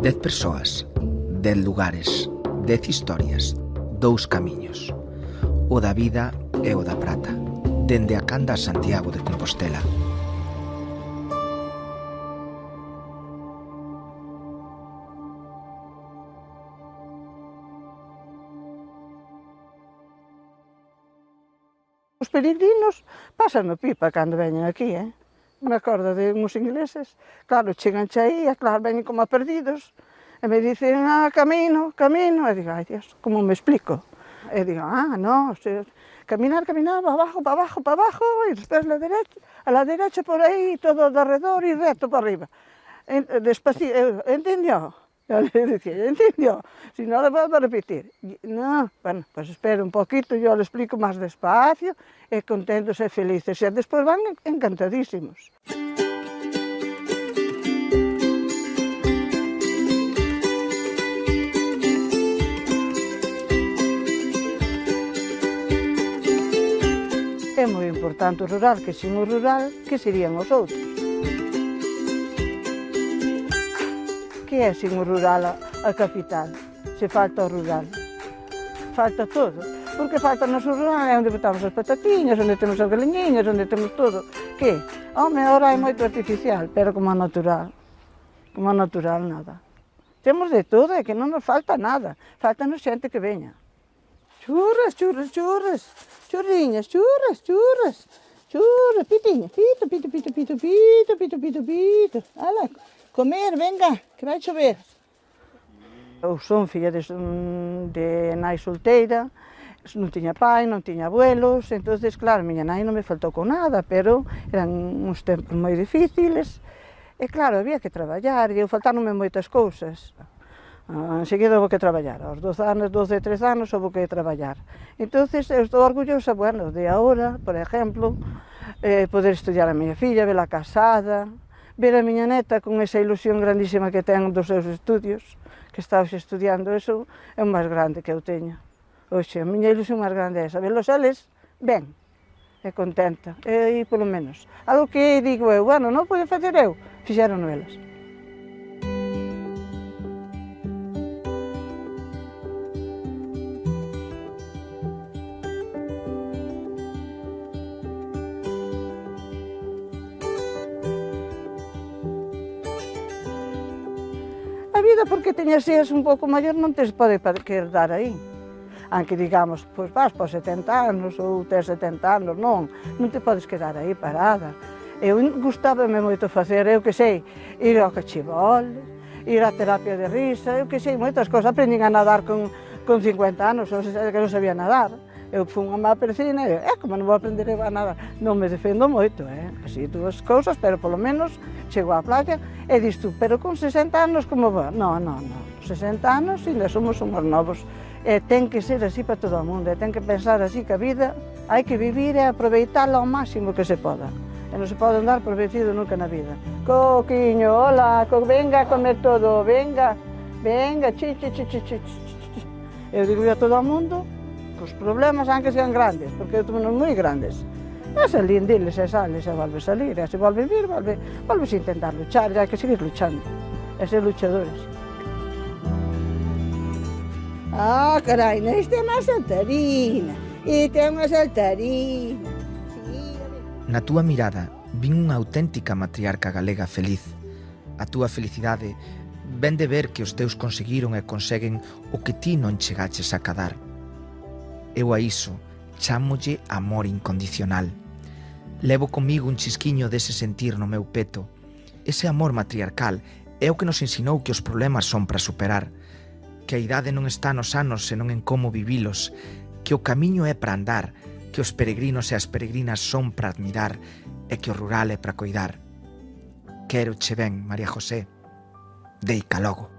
10 persoas, 10 lugares, 10 historias, 2 camiños. O da vida e o da prata, dende a Canda a Santiago de Compostela. Os peregrinos pasan no pipa cando veñen aquí, Me acordo de uns ingleses, claro, chegan aí, claro, veñen como a perdidos, e me dicen, camino, e digo, ai Dios, como me explico? E digo, no, caminar, para abajo, e despois a la derecha por aí, todo de arredor e reto para arriba. Despacito, entendió? Yo le decía, ¿entendió? Si no, le vuelvo a repetir. No, bueno, pues espera un poquito, yo le explico más despacio, contentos e felices. E despois van encantadísimos. É moi importante o rural, que sin o rural, que serían os outros? Que é sin o rural a capital? Se falta o rural. Falta todo. Porque falta o noso rural é onde botamos as patatiñas, onde temos as galiñiñas, onde temos todo. Que? Home, ahora é moito artificial, pero como a natural. Como a natural, nada. Temos de todo, é que non nos falta nada. Falta-nos xente que veña. Churras, churriñas, churras, pitiñas, pito. Ala, comer, venga, que vai chover. Eu son filla de nai solteira, non tiña pai, non tiña abuelos, entonces, claro, miña nai non me faltou con nada, pero eran uns tempos moi difíciles, e claro, había que traballar, e eu faltáronme moitas cousas. Enseguida houve que traballar, aos 12 anos, 13 anos, houve que traballar. Entonces, eu estou orgullosa, bueno, de agora, por exemplo, poder estudiar a miña filla, vela casada, ver a miña neta con esa ilusión grandísima que ten dos seus estudios, que está hoxe estudiando, eso é o máis grande que eu teño. Hoxe, a miña ilusión máis grande é esa, velos eles ben, e contenta, e polo menos. Algo que digo eu, bueno, non podo facer eu, fixeron elas. A vida, porque teñas seas un pouco maior, non te pode querer dar aí. Aunque digamos, pois vas para 70 anos ou tes 70 anos, non te podes quedar aí parada. Eu gustábame moito facer, eu que sei, ir ao cachibol, ir á terapia de risa, eu que sei, moitas cousas. Aprendín a nadar con 50 anos, que non sabía nadar. Eu fui unha má persina e, como non vou aprender a nadar? Non me defendo moito, así dúas cousas, pero polo menos chego á playa e dis tú, pero con 60 anos como va? Non, 60 anos ainda somos novos. E ten que ser así para todo o mundo, e ten que pensar así que a vida hai que vivir e aproveitala ao máximo que se poda. E non se pode andar por vencido nunca na vida. Coquiño, hola, venga a comer todo, venga, chi. Eu digo a todo o mundo, os problemas, aunque sean grandes, porque eu tomo moi grandes, e salín deles, e sales, e volves a salir, e se volve vir, volves a intentar luchar, e hai que seguir luchando, e ser luchadores. Carai, isto é unha saltarina, Na túa mirada, vin unha auténtica matriarca galega feliz. A túa felicidade ven de ver que os teus conseguiron e conseguen o que ti non chegaches a cadar. Eu a iso chámolle amor incondicional. Levo comigo un chisquiño dese sentir no meu peto. Ese amor matriarcal é o que nos ensinou que os problemas son para superar, que a idade non está nos anos senón en como vivilos, que o camiño é para andar, que os peregrinos e as peregrinas son para admirar e que o rural é para coidar. Quéroche ben, María José. Deica logo.